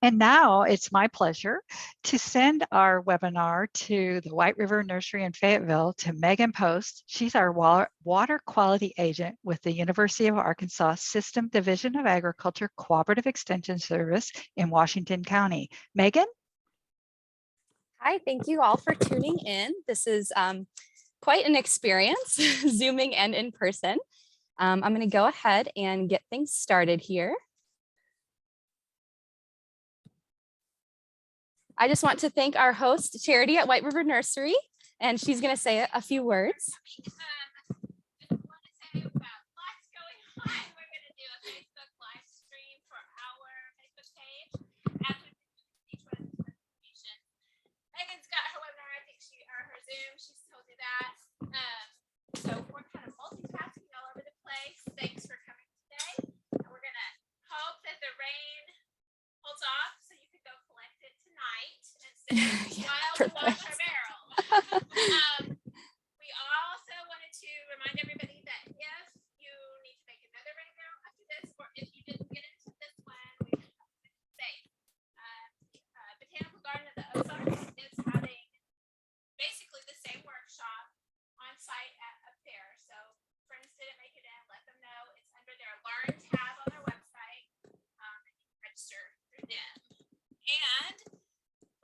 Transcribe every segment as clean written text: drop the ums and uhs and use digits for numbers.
And now it's my pleasure to send our webinar to the White River Nursery in Fayetteville to Megan Post. She's our water quality agent with the University of Arkansas System Division of Agriculture Cooperative Extension Service in Washington County. Megan? Hi, thank you all for tuning in. This is quite an experience, Zooming and in person. I'm going to go ahead and get things started here. I just want to thank our host, Charity at White River Nursery, and she's going to say a few words. She's told you that. So we're kind of multitasking all over the place. Thanks for coming today. And we're gonna hope that the rain holds off so you can go collect it tonight instead of while we wash our barrel. We also wanted to remind everybody that if you need to make another rain barrel after this, or if you didn't get into this one, we can say Botanical Garden of the Ozarks is having basically the same workshop on site up there. So friends didn't make it in, let them know. It's under their Learn tab on their website. And you can register through them. And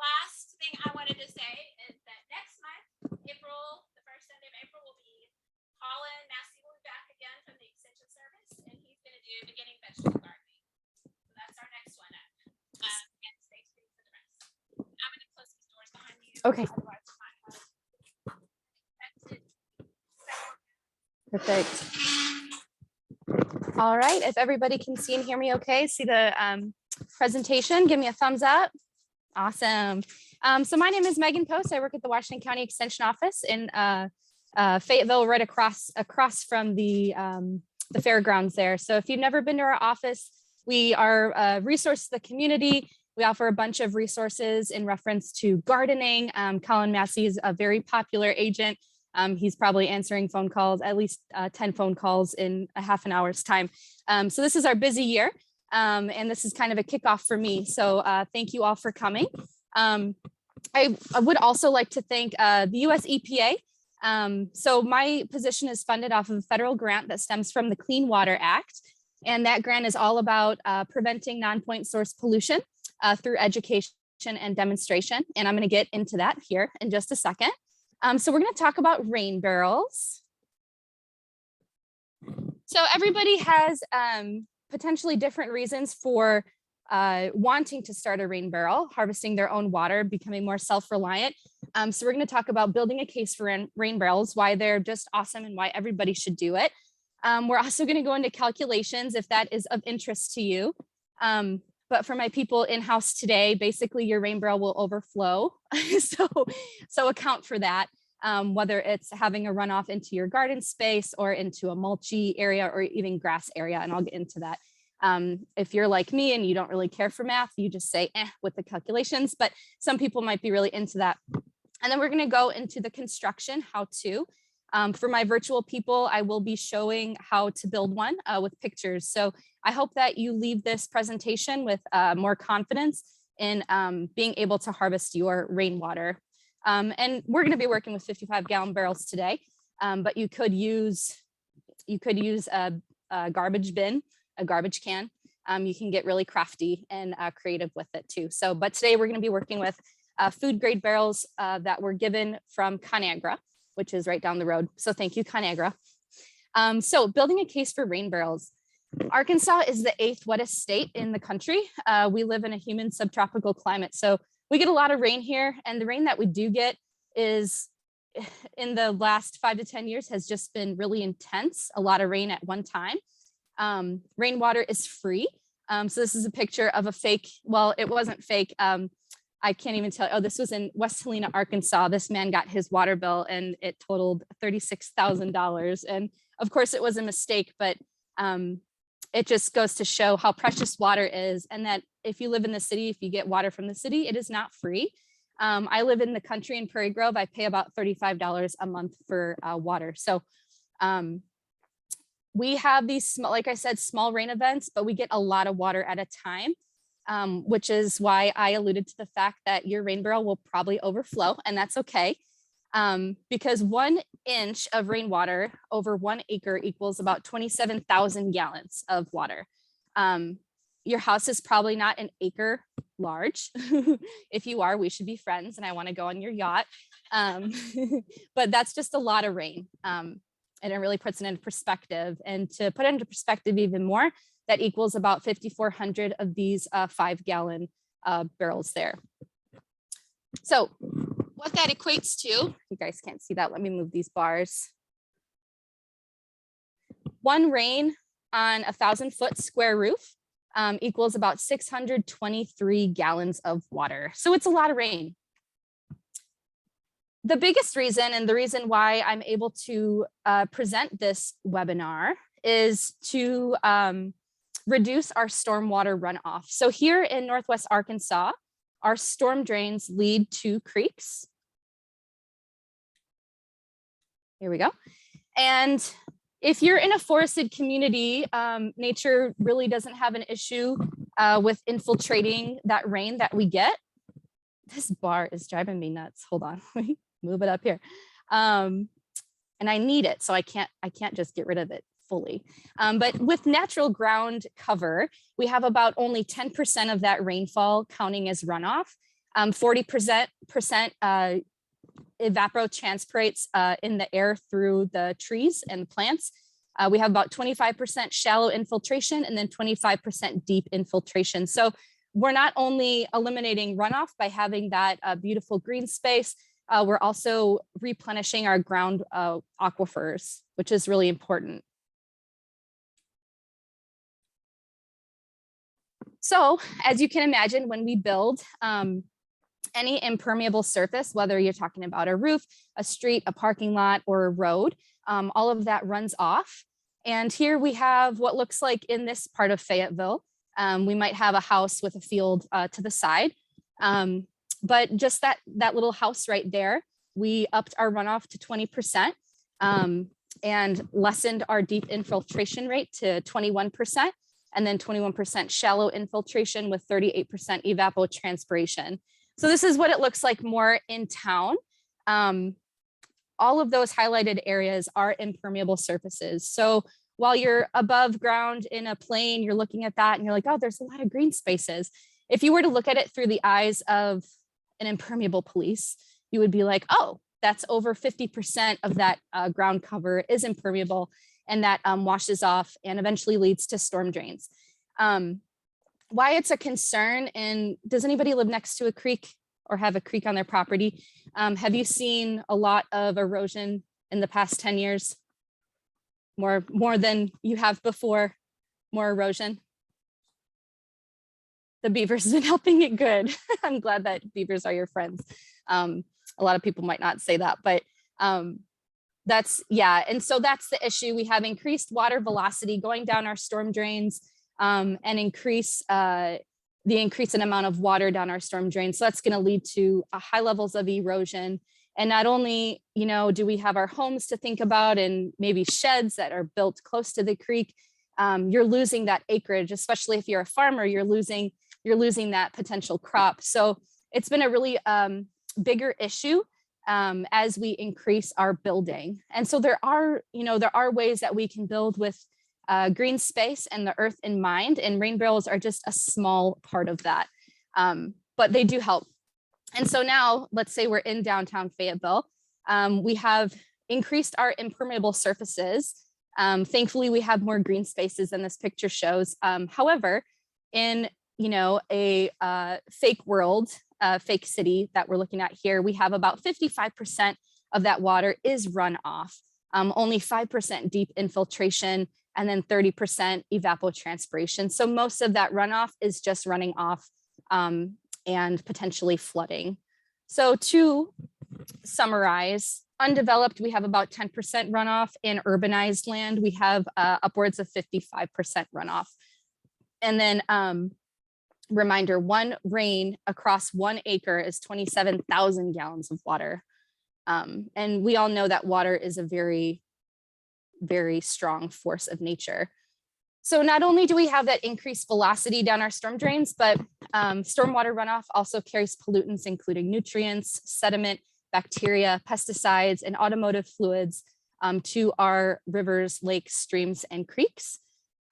last thing I wanted to say is that next month, April, the first Sunday of April, will be Colin Massey will be back again from the Extension Service, and he's going to do beginning vegetable gardening. So that's our next one up. And stay tuned for the rest. I'm going to close these doors behind you. Okay. Perfect. All right, if everybody can see and hear me okay, see the presentation, give me a thumbs up. Awesome. So my name is Megan Post. I work at the Washington County Extension Office in Fayetteville, right across from the fairgrounds there. So if you've never been to our office, we are a resource to the community. We offer a bunch of resources in reference to gardening. Colin Massey is a very popular agent. He's probably answering phone calls, at least 10 phone calls in a half an hour's time. So this is our busy year, and this is kind of a kickoff for me. So thank you all for coming. I would also like to thank the US EPA. So my position is funded off of a federal grant that stems from the Clean Water Act. And that grant is all about preventing non-point source pollution through education and demonstration. And I'm going to get into that here in just a second. So we're going to talk about rain barrels. So everybody has potentially different reasons for wanting to start a rain barrel, harvesting their own water, becoming more self-reliant. So we're going to talk about building a case for rain barrels, why they're just awesome and why everybody should do it. We're also going to go into calculations if that is of interest to you. But for my people in-house today, basically your rain barrel will overflow. so account for that, whether it's having a runoff into your garden space or into a mulchy area or even grass area. And I'll get into that. If you're like me and you don't really care for math, you just say with the calculations, but some people might be really into that. And then we're going to go into the construction, how to. For my virtual people, I will be showing how to build one with pictures. So I hope that you leave this presentation with more confidence in being able to harvest your rainwater. And we're going to be working with 55-gallon barrels today, but you could use a garbage bin, a garbage can. You can get really crafty and creative with it too. So, but today we're going to be working with food grade barrels that were given from ConAgra, which is right down the road. So thank you, ConAgra. So building a case for rain barrels. Arkansas is the 8th wettest state in the country. We live in a humid subtropical climate. So we get a lot of rain here, and the rain that we do get is in the last 5 to 10 years has just been really intense, a lot of rain at one time. Rainwater is free. So this is a picture of a fake, well, it wasn't fake. I can't even tell. Oh, this was in West Helena, Arkansas. This man got his water bill and it totaled $36,000. And of course it was a mistake, but it just goes to show how precious water is, and that if you live in the city, if you get water from the city, it is not free. I live in the country in Prairie Grove. I pay about $35 a month for water. So we have these, like I said, small rain events, but we get a lot of water at a time. which is why I alluded to the fact that your rain barrel will probably overflow, and that's okay. Because 1 inch of rainwater over 1 acre equals about 27,000 gallons of water. Your house is probably not an acre large. If you are, we should be friends and I want to go on your yacht. But that's just a lot of rain. And it really puts it into perspective. And to put it into perspective even more, that equals about 5,400 of these 5-gallon barrels there. So what that equates to, you guys can't see that, let me move these bars. 1 rain on a 1,000-foot square roof equals about 623 gallons of water. So it's a lot of rain. The biggest reason, and the reason why I'm able to present this webinar, is to reduce our stormwater runoff. So here in Northwest Arkansas, our storm drains lead to creeks. Here we go. And if you're in a forested community, nature really doesn't have an issue with infiltrating that rain that we get. This bar is driving me nuts. Hold on, let me move it up here. And I need it, so I can't just get rid of it fully. But with natural ground cover, we have about only 10% of that rainfall counting as runoff. 40% evapotranspirates in the air through the trees and plants. We have about 25% shallow infiltration and then 25% deep infiltration. So we're not only eliminating runoff by having that beautiful green space, we're also replenishing our ground aquifers, which is really important. So as you can imagine, when we build any impermeable surface, whether you're talking about a roof, a street, a parking lot, or a road, all of that runs off. And here we have what looks like in this part of Fayetteville. We might have a house with a field to the side. But just that little house right there, we upped our runoff to 20% and lessened our deep infiltration rate to 21%, and then 21% shallow infiltration with 38% evapotranspiration. So this is what it looks like more in town. All of those highlighted areas are impermeable surfaces. So while you're above ground in a plane, you're looking at that and you're like, oh, there's a lot of green spaces. If you were to look at it through the eyes of an impermeable police, you would be like, oh, that's over 50% of that ground cover is impermeable, and that washes off and eventually leads to storm drains. Why it's a concern, and does anybody live next to a creek or have a creek on their property? Have you seen a lot of erosion in the past 10 years? More than you have before, more erosion? The beavers have been helping it good. I'm glad that beavers are your friends. A lot of people might not say that, but that's, yeah. And so that's the issue. We have increased water velocity going down our storm drains and the increase in amount of water down our storm drains. So that's going to lead to high levels of erosion. And not only, do we have our homes to think about and maybe sheds that are built close to the creek, you're losing that acreage, especially if you're a farmer, you're losing that potential crop. So it's been a really bigger issue as we increase our building. And so there are ways that we can build with green space and the earth in mind, and rain barrels are just a small part of that, but they do help. And so now let's say we're in downtown Fayetteville. We have increased our impermeable surfaces. Thankfully, we have more green spaces than this picture shows. However, in a fake world, fake city that we're looking at here, we have about 55% of that water is runoff, only 5% deep infiltration, and then 30% evapotranspiration. So most of that runoff is just running off and potentially flooding. So to summarize, undeveloped, we have about 10% runoff. In urbanized land, we have upwards of 55% runoff. And then reminder, 1 rain across 1 acre is 27,000 gallons of water. And we all know that water is a very, very strong force of nature. So not only do we have that increased velocity down our storm drains, but Stormwater runoff also carries pollutants, including nutrients, sediment, bacteria, pesticides, and automotive fluids to our rivers, lakes, streams, and creeks.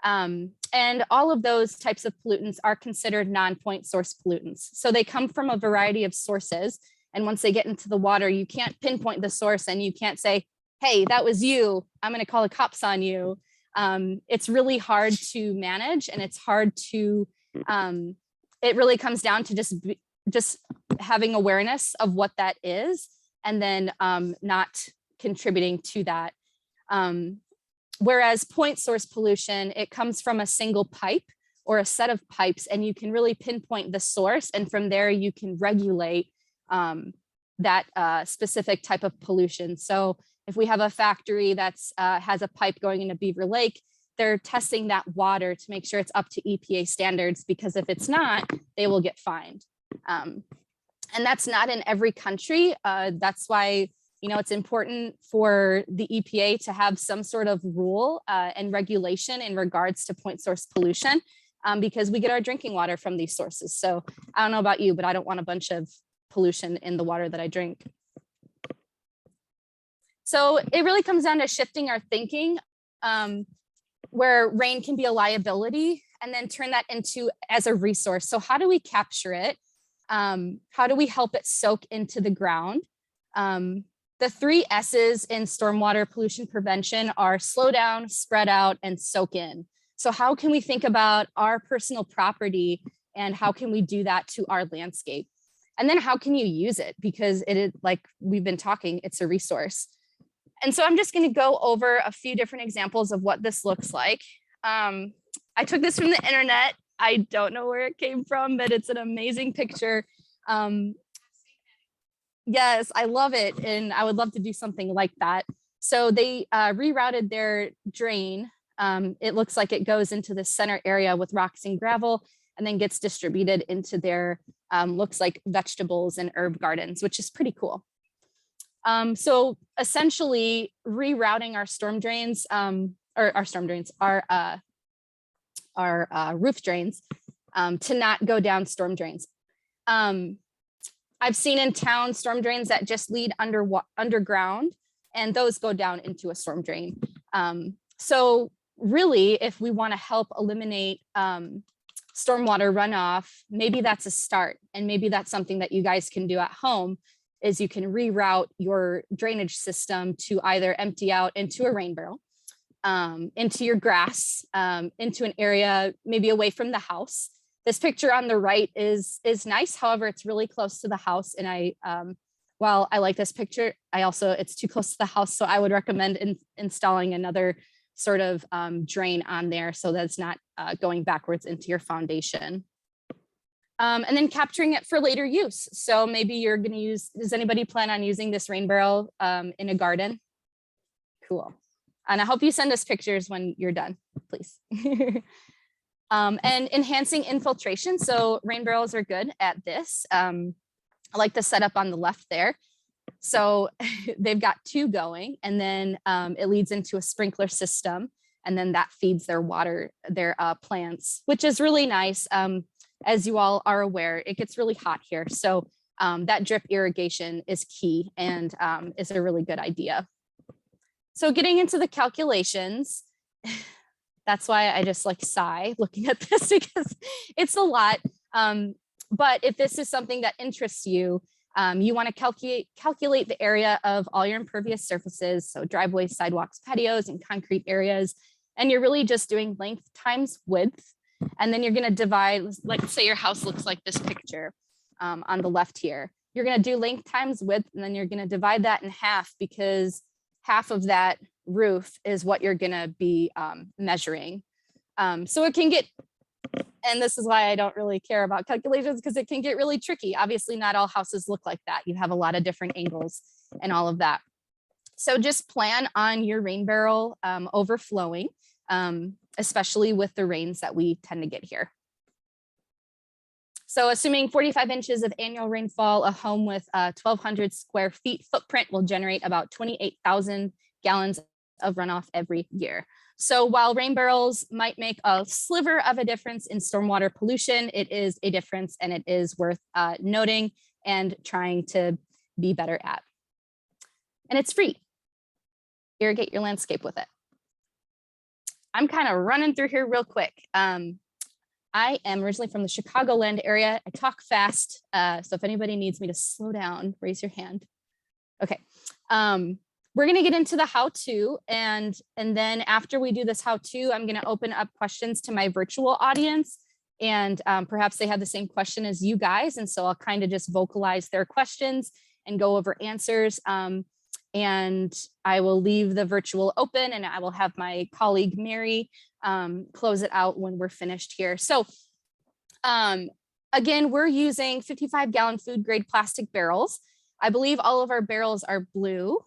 And all of those types of pollutants are considered non-point source pollutants. So they come from a variety of sources. And once they get into the water, you can't pinpoint the source and you can't say, hey, that was you, I'm going to call the cops on you. It's really hard to manage, and it's hard to, it really comes down to just having awareness of what that is, and then not contributing to that. Whereas point source pollution, it comes from a single pipe or a set of pipes, and you can really pinpoint the source, and from there you can regulate that specific type of pollution. So if we have a factory that's has a pipe going into Beaver Lake, they're testing that water to make sure it's up to EPA standards, because if it's not, they will get fined. And that's not in every country. That's why, you know, it's important for the EPA to have some sort of rule and regulation in regards to point source pollution, because we get our drinking water from these sources. So I don't know about you, but I don't want a bunch of pollution in the water that I drink. So it really comes down to shifting our thinking, where rain can be a liability, and then turn that into as a resource. So how do we capture it? How do we help it soak into the ground? The 3 S's in stormwater pollution prevention are slow down, spread out, and soak in. So how can we think about our personal property, and how can we do that to our landscape? And then how can you use it? Because it is, like we've been talking, it's a resource. And so I'm just going to go over a few different examples of what this looks like. I took this from the internet. I don't know where it came from, but it's an amazing picture. Yes, I love it. And I would love to do something like that. So they rerouted their drain. It looks like it goes into the center area with rocks and gravel, and then gets distributed into their, looks like vegetables and herb gardens, which is pretty cool. So essentially rerouting our storm drains, or our storm drains, our roof drains, to not go down storm drains. I've seen in town storm drains that just lead underground, and those go down into a storm drain. So really, if we want to help eliminate stormwater runoff, maybe that's a start, and maybe that's something that you guys can do at home, is you can reroute your drainage system to either empty out into a rain barrel, into your grass, into an area maybe away from the house. This picture on the right is nice. However, it's really close to the house. And while I like this picture, it's too close to the house. So I would recommend installing another sort of drain on there, so that's not going backwards into your foundation. And then capturing it for later use. So maybe you're going to use, does anybody plan on using this rain barrel in a garden? Cool. And I hope you send us pictures when you're done, please. And enhancing infiltration. So rain barrels are good at this. I like the setup on the left there. So they've got 2 going, and then it leads into a sprinkler system, and then that feeds their water, their plants, which is really nice. As you all are aware, it gets really hot here. So that drip irrigation is key, and is a really good idea. So getting into the calculations, that's why I just like sigh looking at this, because it's a lot. But if this is something that interests you, you want to calculate the area of all your impervious surfaces, so driveways, sidewalks, patios, and concrete areas. And you're really just doing length times width. And then you're going to divide, like say your house looks like this picture on the left here. You're going to do length times width, and then you're going to divide that in half, because half of that roof is what you're going to be measuring. So it can get, and this is why I don't really care about calculations, because it can get really tricky. Obviously, not all houses look like that. You have a lot of different angles and all of that. So just plan on your rain barrel overflowing, especially with the rains that we tend to get here. So assuming 45 inches of annual rainfall, a home with 1,200 square feet footprint will generate about 28,000 gallons of runoff every year. So while rain barrels might make a sliver of a difference in stormwater pollution, it is a difference and it is worth noting and trying to be better at. And it's free. Irrigate your landscape with it. I'm kind of running through here real quick. I am originally from the Chicagoland area. I talk fast, so if anybody needs me to slow down, raise your hand. Okay. We're going to get into the how-to, and then after we do this how-to, I'm going to open up questions to my virtual audience, and perhaps they have the same question as you guys, and so I'll kind of just vocalize their questions and go over answers, and I will leave the virtual open, and I will have my colleague Mary close it out when we're finished here. So again, we're using 55-gallon food-grade plastic barrels. I believe all of our barrels are blue.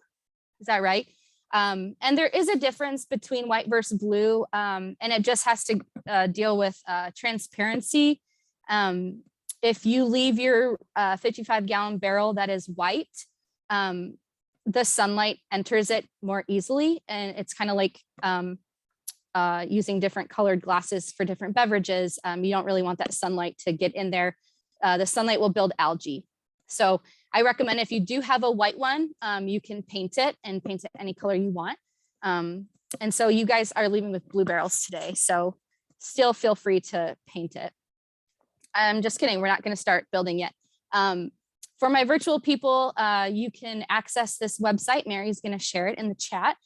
Is that right? And there is a difference between white versus blue, and it just has to deal with transparency. If you leave your 55-gallon barrel that is white, the sunlight enters it more easily, and it's kind of like using different colored glasses for different beverages. You don't really want that sunlight to get in there. The sunlight will build algae. So I recommend if you do have a white one, you can paint it and paint it any color you want. And so you guys are leaving with blue barrels today, so still feel free to paint it. I'm just kidding, we're not going to start building yet. For my virtual people, you can access this website. Mary's going to share it in the chat.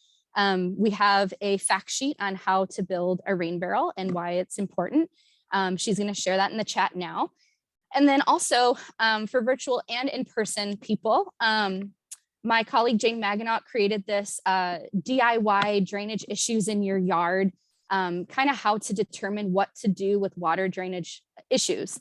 We have a fact sheet on how to build a rain barrel and why it's important. She's going to share that in the chat now. And then also for virtual and in-person people, my colleague Jane Maginot created this DIY drainage issues in your yard, kind of how to determine what to do with water drainage issues.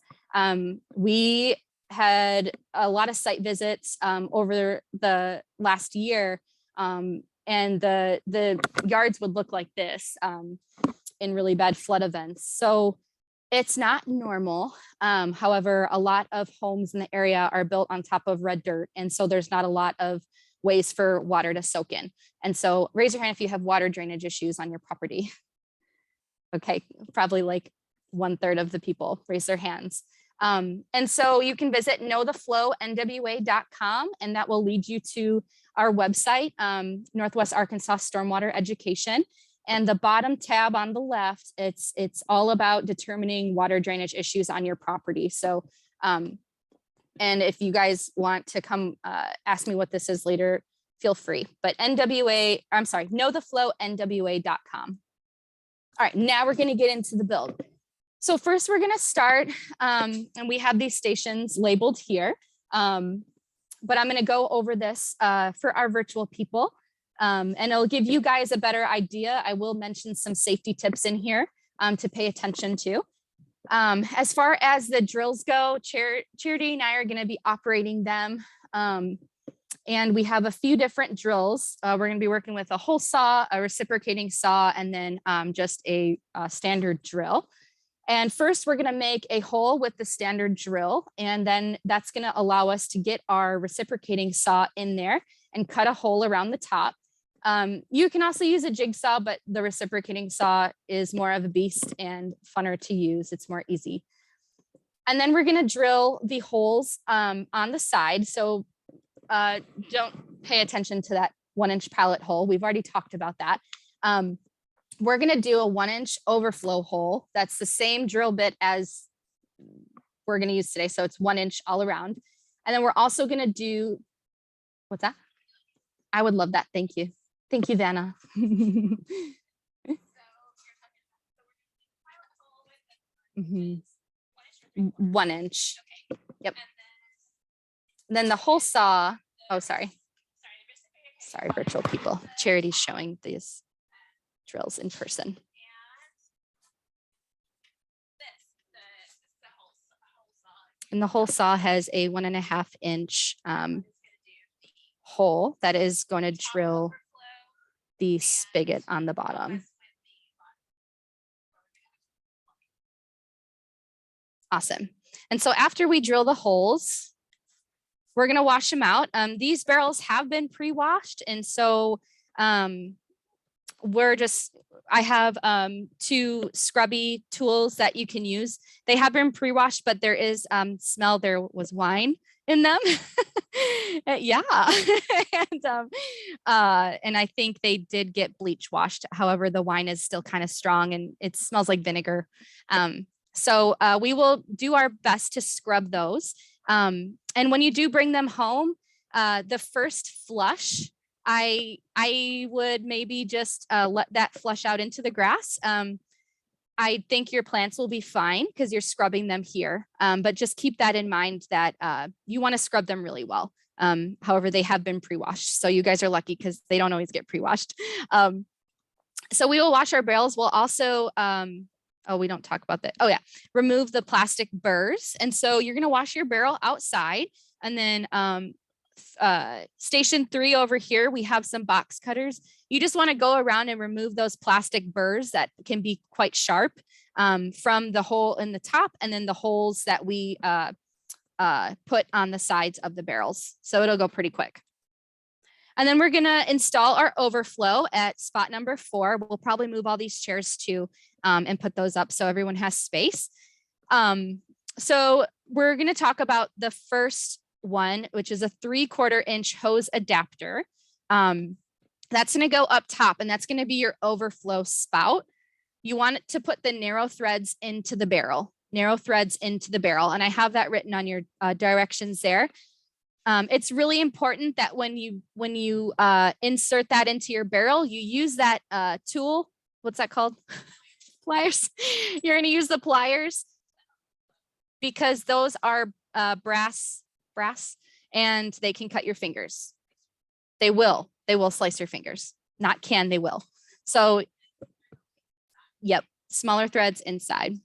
We had a lot of site visits over the last year, and the yards would look like this in really bad flood events. So it's not normal. However, a lot of homes in the area are built on top of red dirt, and so there's not a lot of ways for water to soak in. And so raise your hand if you have water drainage issues on your property. Okay, probably like 1/3 of the people raise their hands. And so you can visit knowtheflownwa.com, and that will lead you to our website, Northwest Arkansas Stormwater Education. And the bottom tab on the left, it's all about determining water drainage issues on your property. So, and if you guys want to come ask me what this is later, feel free. But knowtheflownwa.com. All right, now we're going to get into the build. So first we're going to start, and we have these stations labeled here, but I'm going to go over this for our virtual people. And it'll give you guys a better idea. I will mention some safety tips in here to pay attention to. As far as the drills go, Charity and I are going to be operating them. And we have a few different drills. We're going to be working with a hole saw, a reciprocating saw, and then just a standard drill. And first, we're going to make a hole with the standard drill, and then that's going to allow us to get our reciprocating saw in there and cut a hole around the top. You can also use a jigsaw, but the reciprocating saw is more of a beast and funner to use. It's more easy. And then we're going to drill the holes on the side. So don't pay attention to that 1-inch pallet hole. We've already talked about that. We're going to do a 1-inch overflow hole. That's the same drill bit as we're going to use today. So it's 1 inch all around. And then we're also going to do, what's that? I would love that. Thank you. Thank you, Vanna. 1 inch. Yep. And then the hole saw. Oh, sorry. Sorry, virtual people. Charity's showing these drills in person. And the hole saw has a 1.5 inch hole that is going to drill the spigot on the bottom. Awesome. And so after we drill the holes, we're going to wash them out. These barrels have been pre-washed, and so I have 2 scrubby tools that you can use. They have been pre-washed, but there is smell. There was wine in them. Yeah. And I think they did get bleach washed. However, the wine is still kind of strong and it smells like vinegar. So we will do our best to scrub those. And when you do bring them home, the first flush, I would maybe just let that flush out into the grass. I think your plants will be fine because you're scrubbing them here. But just keep that in mind that you want to scrub them really well. However, they have been pre-washed. So you guys are lucky because they don't always get pre-washed. So we will wash our barrels. We'll also, we don't talk about that. Oh yeah, remove the plastic burrs. And so you're going to wash your barrel outside, and then station 3 over here, we have some box cutters. You just want to go around and remove those plastic burrs that can be quite sharp from the hole in the top, and then the holes that we put on the sides of the barrels. So it'll go pretty quick. And then we're going to install our overflow at spot number 4. We'll probably move all these chairs too and put those up so everyone has space. So we're going to talk about the first one, which is a 3/4 inch hose adapter. That's going to go up top, and that's going to be your overflow spout. You want it to put the narrow threads into the barrel, And I have that written on your directions there. It's really important that when you insert that into your barrel, you use that tool. What's that called? Pliers. You're going to use the pliers because those are brass, and they can cut your fingers. They will slice your fingers. Not can, they will. So, yep, smaller threads inside.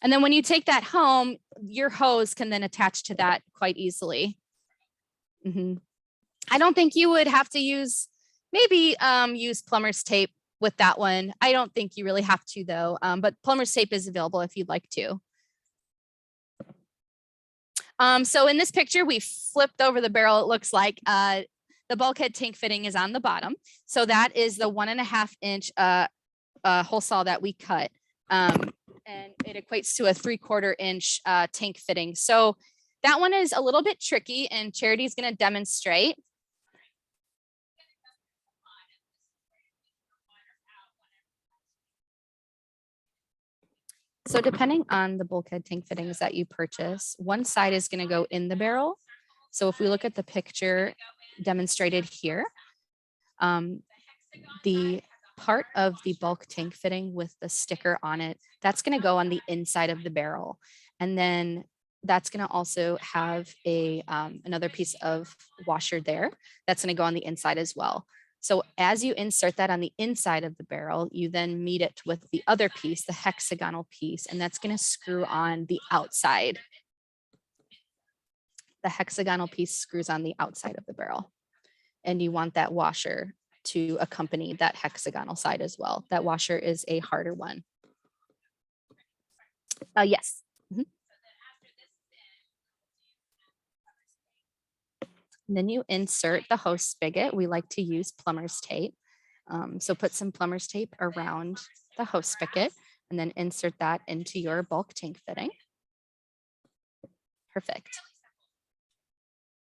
And then when you take that home, your hose can then attach to that quite easily. I don't think you would have to use, maybe use plumber's tape with that one. I don't think you really have to though, but plumber's tape is available if you'd like to. So in this picture, we flipped over the barrel. It looks like the bulkhead tank fitting is on the bottom. So that is the 1.5 inch hole saw that we cut. And it equates to a 3/4 inch tank fitting. So that one is a little bit tricky, and Charity's going to demonstrate. So depending on the bulkhead tank fittings that you purchase, one side is going to go in the barrel. So if we look at the picture demonstrated here, the part of the bulk tank fitting with the sticker on it, that's going to go on the inside of the barrel. And then that's going to also have a another piece of washer there that's going to go on the inside as well. So as you insert that on the inside of the barrel, you then meet it with the other piece, the hexagonal piece, and that's going to screw on the outside. The hexagonal piece screws on the outside of the barrel, and you want that washer to accompany that hexagonal side as well. That washer is a harder one. Yes. And then you insert the hose spigot. We like to use plumber's tape. So put some plumber's tape around the hose spigot and then insert that into your bulk tank fitting. Perfect.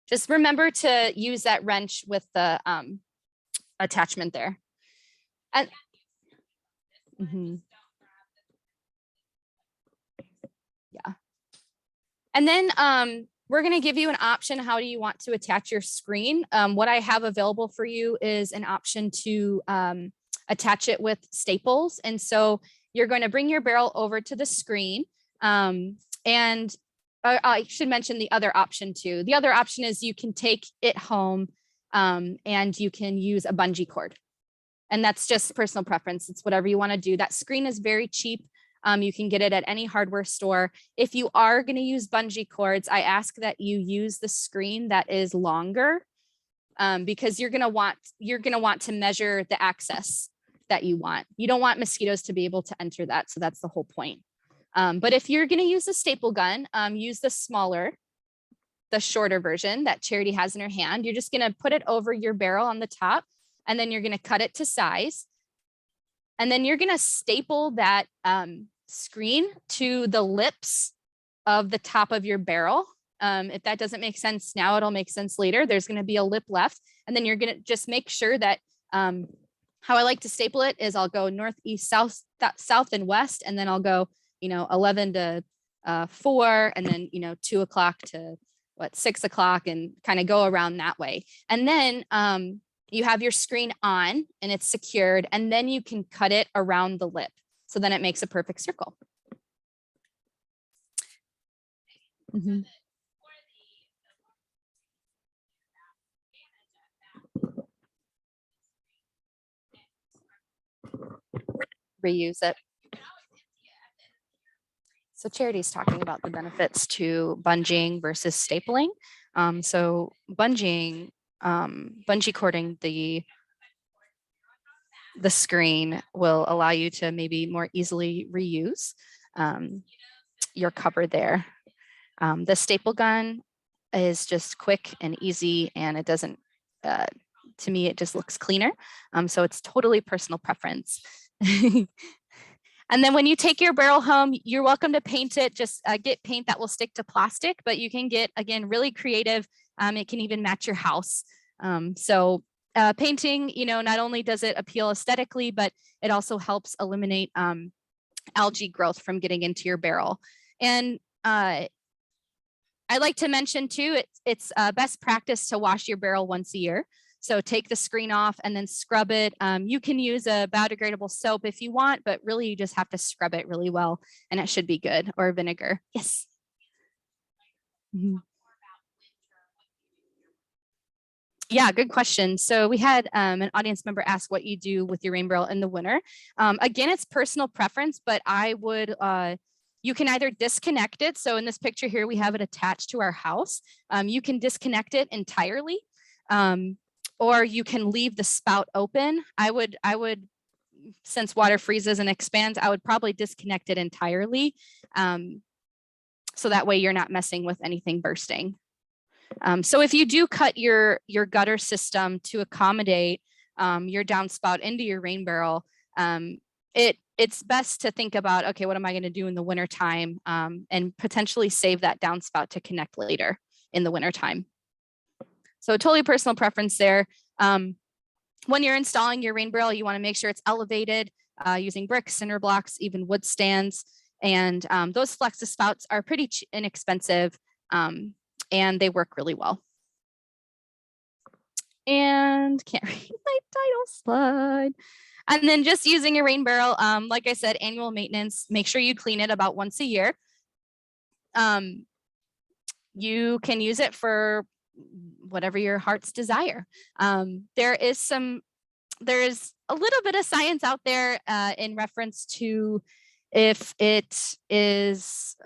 Just remember to use that wrench with the attachment there. And yeah. And then we're going to give you an option. How do you want to attach your screen? What I have available for you is an option to attach it with staples. And so you're going to bring your barrel over to the screen. And I should mention the other option too. The other option is you can take it home and you can use a bungee cord. And that's just personal preference. It's whatever you want to do. That screen is very cheap. You can get it at any hardware store. If you are going to use bungee cords, I ask that you use the screen that is longer because you're going to want to measure the access that you want. You don't want mosquitoes to be able to enter that. So that's the whole point. But if you're going to use a staple gun, use the shorter version that Charity has in her hand. You're just going to put it over your barrel on the top, and then you're going to cut it to size. And then you're going to staple that screen to the lips of the top of your barrel. If that doesn't make sense now, it'll make sense later. There's going to be a lip left. And then you're going to just make sure that how I like to staple it is I'll go north, east, south, south, and west. And then I'll go, 11 to 4, and then, 2 o'clock to 6 o'clock, and kind of go around that way. And then you have your screen on and it's secured, and then you can cut it around the lip. So then it makes a perfect circle. Mm-hmm. Reuse it. So Charity's talking about the benefits to bungeeing versus stapling. So bungee cording the screen will allow you to maybe more easily reuse your cover there. The staple gun is just quick and easy, and it doesn't, to me, it just looks cleaner. So it's totally personal preference. And then when you take your barrel home, you're welcome to paint it. Just get paint that will stick to plastic, but you can get, again, really creative. It can even match your house. So painting, not only does it appeal aesthetically, but it also helps eliminate algae growth from getting into your barrel. And I like to mention too, it's best practice to wash your barrel once a year. So take the screen off and then scrub it. You can use a biodegradable soap if you want, but really you just have to scrub it really well, and it should be good, or vinegar. Yes. Mm-hmm. Yeah, good question. So we had an audience member ask what you do with your rain barrel in the winter. Again, it's personal preference, but I would, you can either disconnect it. So in this picture here, we have it attached to our house. You can disconnect it entirely. Or you can leave the spout open. I would, since water freezes and expands, I would probably disconnect it entirely. So that way you're not messing with anything bursting. So if you do cut your gutter system to accommodate your downspout into your rain barrel, it's best to think about, okay, what am I going to do in the winter time, and potentially save that downspout to connect later in the winter time. So totally personal preference there. When you're installing your rain barrel, you want to make sure it's elevated using bricks, cinder blocks, even wood stands. And those Flexus spouts are pretty inexpensive, and they work really well. And can't read my title slide. And then just using a rain barrel, like I said, annual maintenance, make sure you clean it about once a year. You can use it for whatever your heart's desire. There is a little bit of science out there in reference to if it is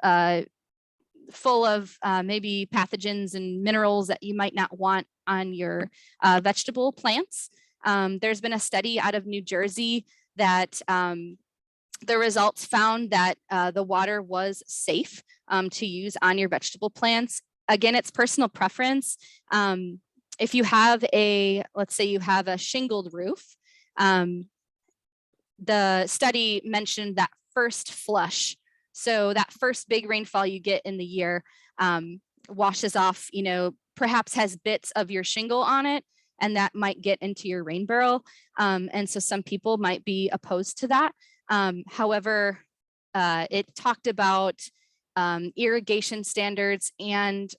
full of maybe pathogens and minerals that you might not want on your vegetable plants. There's been a study out of New Jersey that the results found that the water was safe to use on your vegetable plants. Again, it's personal preference. If you have let's say you have a shingled roof, the study mentioned that first flush. So that first big rainfall you get in the year washes off, perhaps has bits of your shingle on it, and that might get into your rain barrel. And so some people might be opposed to that. However, it talked about irrigation standards and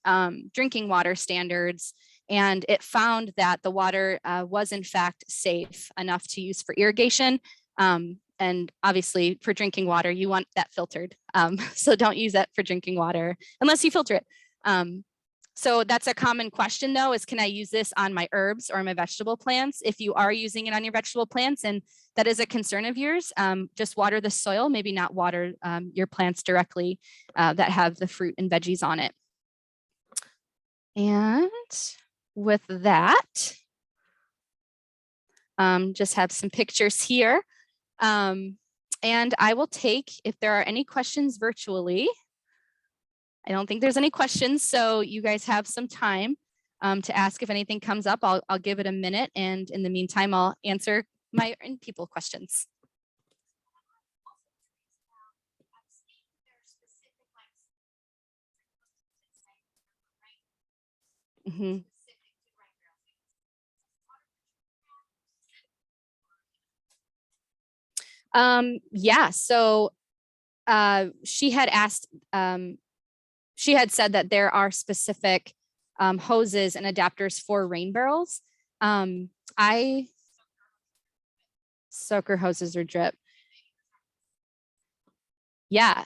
drinking water standards, and it found that the water was in fact safe enough to use for irrigation. And obviously for drinking water, you want that filtered. So don't use that for drinking water unless you filter it. So that's a common question though, is can I use this on my herbs or my vegetable plants? If you are using it on your vegetable plants and that is a concern of yours, just water the soil, maybe not water your plants directly that have the fruit and veggies on it. And with that, just have some pictures here. And I will take, if there are any questions virtually. I don't think there's any questions, so you guys have some time. to ask if anything comes up. I'll give it a minute, and in the meantime, I'll answer my own people questions. Mhm. Yeah, so she had asked, she had said that there are specific hoses and adapters for rain barrels. Soaker hoses or drip. Yeah,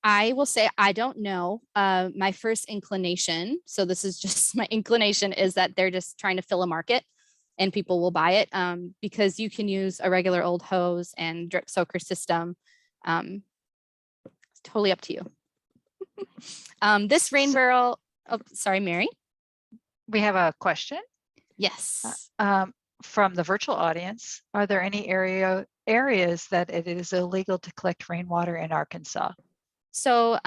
I will say I don't know. My first inclination, so this is just my inclination, is that they're just trying to fill a market and people will buy it, because you can use a regular old hose and drip soaker system. It's totally up to you. This rain barrel, oh, sorry, Mary. We have a question Yes. from the virtual audience. Are there any areas that it is illegal to collect rainwater in Arkansas? So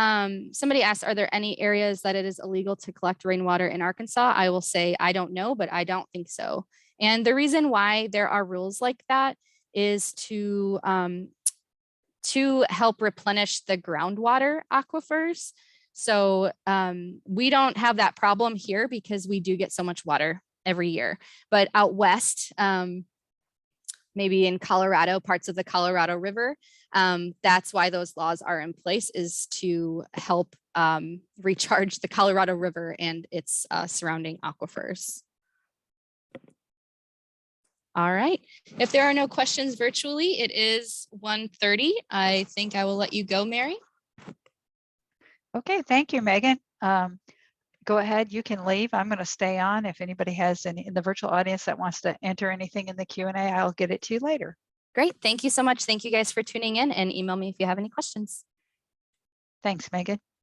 somebody asked, are there any areas that it is illegal to collect rainwater in Arkansas? I will say, I don't know, but I don't think so. And the reason why there are rules like that is to help replenish the groundwater aquifers. So we don't have that problem here because we do get so much water every year. But out west, maybe in Colorado, parts of the Colorado River, that's why those laws are in place, is to help recharge the Colorado River and its surrounding aquifers. All right, if there are no questions virtually, it is 1:30. I think I will let you go, Mary. Okay, thank you, Megan. Go ahead, you can leave. I'm going to stay on. If anybody has any in the virtual audience that wants to enter anything in the Q&A, I'll get it to you later. Great, thank you so much. Thank you guys for tuning in, and email me if you have any questions. Thanks, Megan.